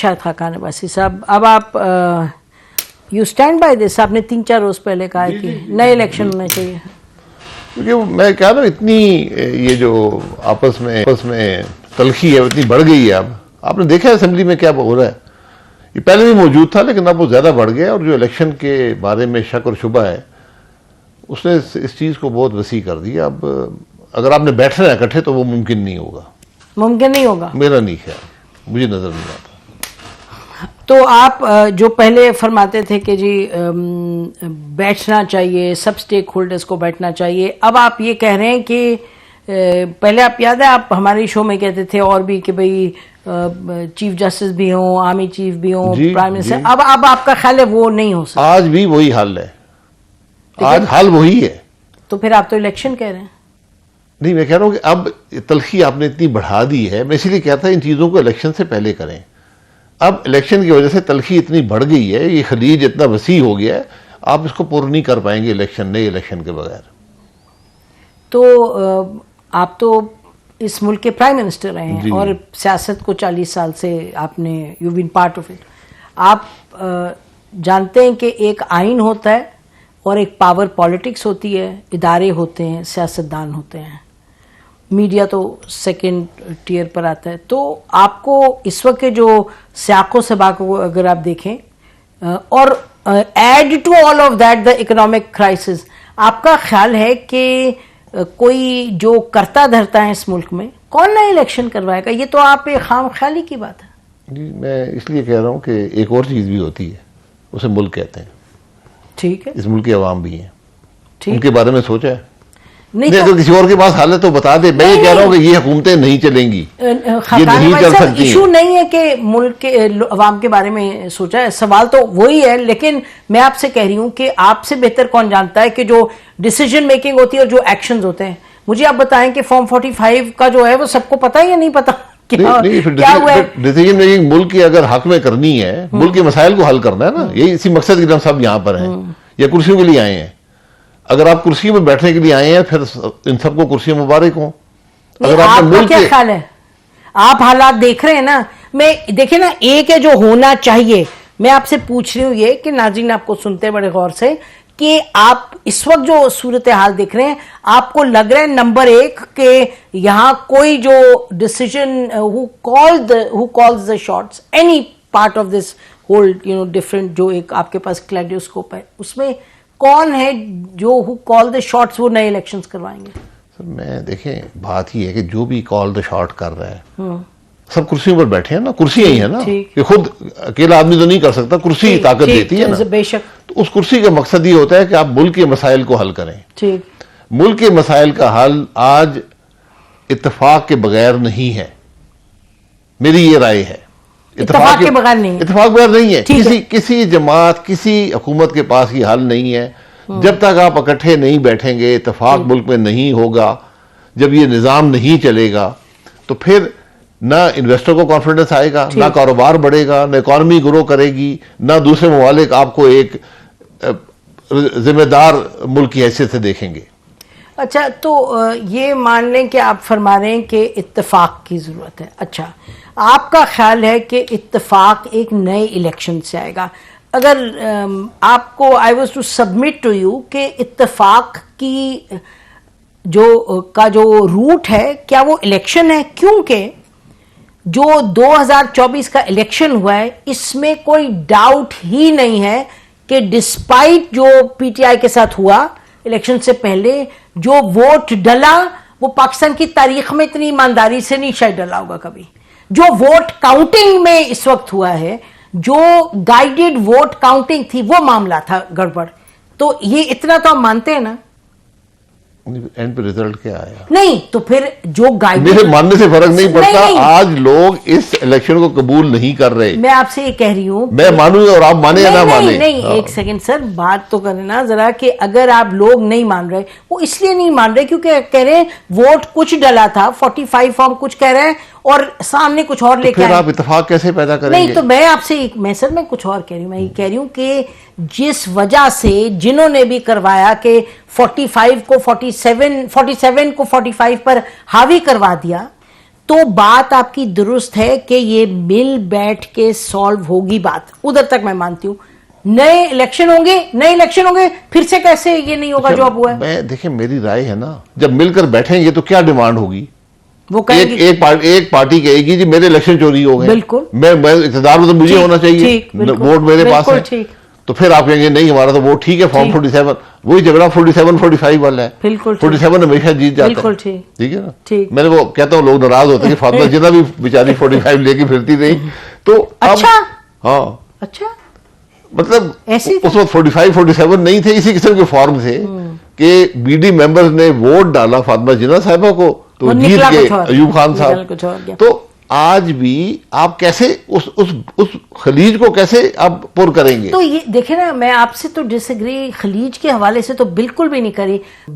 अच्छा खाकान अब्बासी साहब, अब आप यू स्टैंड बाय दिस? आपने 3-4 रोज पहले कहा है कि नए इलेक्शन होने चाहिए। क्योंकि मैं कह रहा हूँ इतनी ये जो आपस में तलखी है इतनी बढ़ गई है। अब आपने देखा है असेंबली में क्या हो रहा है। ये पहले भी मौजूद था लेकिन अब वो ज्यादा बढ़ गया और जो इलेक्शन के बारे में शक और शुबा है उसने इस चीज को बहुत वसी कर दिया। अब अगर आपने बैठना है इकट्ठे तो वो मुमकिन नहीं होगा। मुमकिन नहीं होगा? मेरा नहीं ख्याल, मुझे नजर नहीं आता। तो आप जो पहले फरमाते थे कि जी बैठना चाहिए, सब स्टेक होल्डर्स को बैठना चाहिए, अब आप ये कह रहे हैं कि पहले आप याद है आप हमारे शो में कहते थे और भी कि भाई चीफ जस्टिस भी हो, आर्मी चीफ भी हो, प्राइम मिनिस्टर, अब आपका ख्याल है वो नहीं हो सकता? आज भी वही हाल है, आज हाल वही है। तो फिर आप तो इलेक्शन कह रहे हैं। नहीं, मैं कह रहा हूं कि अब तलखी आपने इतनी बढ़ा दी है। मैं इसीलिए कहता इन चीजों को इलेक्शन से पहले करें। अब इलेक्शन की वजह से तलखी इतनी बढ़ गई है, ये खलीज इतना वसी हो गया है, आप इसको पूर्ण नहीं कर पाएंगे नए इलेक्शन के बगैर। तो आप तो इस मुल्क के प्राइम मिनिस्टर रहे हैं और सियासत को 40 साल से आपने you been part of it. आप जानते हैं कि एक आइन होता है और एक पावर पॉलिटिक्स होती है, इदारे होते हैं, सियासतदान होते हैं, मीडिया तो सेकंड टियर पर आता है। तो आपको इस वक्त के जो सियाको सबाक को अगर आप देखें और add to all of that the economic crisis, आपका ख्याल है कि कोई जो करता धरता है इस मुल्क में कौन नया इलेक्शन करवाएगा? ये तो आप एक खाम ख्याली की बात है। जी, मैं इसलिए कह रहा हूं कि एक और चीज भी होती है, उसे मुल्क कहते हैं। ठीक है, इस मुल्क के अवाम भी हैं, ठीक, उनके बारे में सोचा है? नहीं, तो अगर किसी और के पास हाल है तो बता दे। मैं ये कह रहा हूं कि ये हुकूमतें नहीं चलेंगी, ये नहीं कर सकती। इशू नहीं है कि मुल्क के अवाम के बारे में सोचा है, सवाल तो वही है। लेकिन मैं आपसे कह रही हूं कि आपसे बेहतर कौन जानता है कि जो डिसीजन मेकिंग होती है और जो एक्शंस होते हैं, मुझे आप बताएं कि फॉर्म 45 का जो है वो सबको पता है या नहीं पता? क्या हुआ है? डिसीजन मेकिंग मुल्क की अगर हक में करनी है, मुल्क के मसाइल को हल करना है ना, यही इसी मकसद के लिए हम सब यहाँ पर हैं या कुर्सियों के लिए आए हैं। अगर आप कुर्सियों में बैठने के लिए आए हैं फिर इन सबको कुर्सियों मुबारक हो। अगर आपका क्या ख्याल है? आप हालात देख रहे हैं ना। मैं देखिए ना, एक है जो होना चाहिए। मैं आपसे पूछ रही हूं ये कि नाज़रीन आपको सुनते बड़े गौर से कि आप इस वक्त जो सूरत हाल देख रहे हैं, आपको लग रहा है नंबर 1 कि यहां कोई जो decision who calls the shots, any part of this whole different जो एक आपके पास क्लेडोस्कोप है, उसमें कौन है जो हु कॉल द शॉट्स वो नए इलेक्शंस करवाएंगे? सर मैं देखें, बात ही है कि जो भी कॉल द शॉट कर रहा है सब कुर्सियों पर बैठे हैं ना, कुर्सी ही है ना, कि खुद अकेला आदमी तो नहीं कर सकता, कुर्सी ताकत देती है ना। बेशक। तो उस कुर्सी का मकसद ये होता है कि आप मुल्क के मसाइल को हल करें। ठीक, मुल्क के मसाइल का हल आज इत्तेफाक के बगैर नहीं है, मेरी ये राय है। इत्तेफाक के बगैर नहीं है, इत्तेफाक बगैर नहीं है। किसी जमात, किसी हुकूमत के पास ये हल नहीं है। जब तक आप इकट्ठे नहीं बैठेंगे, इत्तेफाक मुल्क में नहीं होगा, जब ये निजाम नहीं चलेगा तो फिर ना इन्वेस्टर को कॉन्फिडेंस आएगा, ना कारोबार बढ़ेगा, ना इकॉनमी ग्रो करेगी, ना दूसरे ममालिक आपको एक जिम्मेदार मुल्क की हैसियत से देखेंगे। अच्छा, तो ये मान लें कि आप फरमा रहे हैं कि इत्तेफाक की जरूरत है। अच्छा, आपका ख्याल है कि इत्तेफाक एक नए इलेक्शन से आएगा? अगर आपको I was to submit to you कि इत्तेफाक की जो रूट है, क्या वो इलेक्शन है? क्योंकि जो 2024 का इलेक्शन हुआ है इसमें कोई डाउट ही नहीं है कि डिस्पाइट जो पीटीआई के साथ हुआ इलेक्शन से पहले, जो वोट डला वो पाकिस्तान की तारीख में इतनी ईमानदारी से नहीं शायद डला होगा कभी। जो वोट काउंटिंग में इस वक्त हुआ है, जो गाइडेड वोट काउंटिंग थी, वो मामला था गड़बड़। तो ये इतना तो हम मानते हैं ना। एंड पे रिजल्ट क्या आया? नहीं तो फिर जो गाइड, मेरे मानने से फर्क नहीं पड़ता। आज लोग इस इलेक्शन को कबूल नहीं कर रहे। मैं आपसे ये कह रही हूँ, मैं मानूं और आप माने या ना माने। नहीं, एक सेकंड सर, बात तो करें ना जरा कि अगर आप लोग नहीं मान रहे, वो इसलिए नहीं मान रहे क्योंकि कह रहे हैं वोट कुछ डला था, 45 फॉर्म कुछ कह रहे हैं और सामने कुछ और लेके आए। आप इत्तेफाक कैसे पैदा करेंगे? नहीं तो मैं आपसे मैं कुछ और कह रही हूँ। मैं ये कह रही हूँ कि जिस वजह से जिन्होंने भी करवाया कि 45 को 47 को 45 पर हावी करवा दिया, तो बात आपकी दुरुस्त है कि ये मिल बैठ के सॉल्व होगी बात, उधर तक मैं मानती हूँ। नए इलेक्शन होंगे फिर से कैसे ये नहीं होगा जो अब हुआ है? मैं देखिए, मेरी राय है ना, जब मिलकर बैठेंगे तो क्या डिमांड होगी? वो कहेगी एक पार्टी कहेगी जी मेरे इलेक्शन चोरी हो गए, बिल्कुल, मैं इक़्तिदार में तो मुझे होना चाहिए, वोट मेरे पास है। तो फिर आप कहेंगे नहीं हमारा तो वोट ठीक है, फॉर्म 47, वही झगड़ा 47-45 वाला है। बिल्कुल 47 हमेशा जीत जाता है, ठीक है ना। मैंने वो कहता हूँ, लोग नाराज होते हैं कि फातिमा जिन्ना भी बेचारी 45 लेके फिरती रही। तो अच्छा, हाँ, अच्छा, मतलब उस वक्त 45-47 नहीं थे, इसी किस्म के फॉर्म थे कि बीडी मेंबर्स ने वोट डाला फातिमा जिन्ना साहिबा को, तो जीत गए अयूब खान साहब। तो आज भी आप कैसे उस खलीज को कैसे आप पुर करेंगे? तो ये देखे ना, मैं आपसे तो डिसएग्री खलीज के हवाले से तो बिल्कुल भी नहीं करी।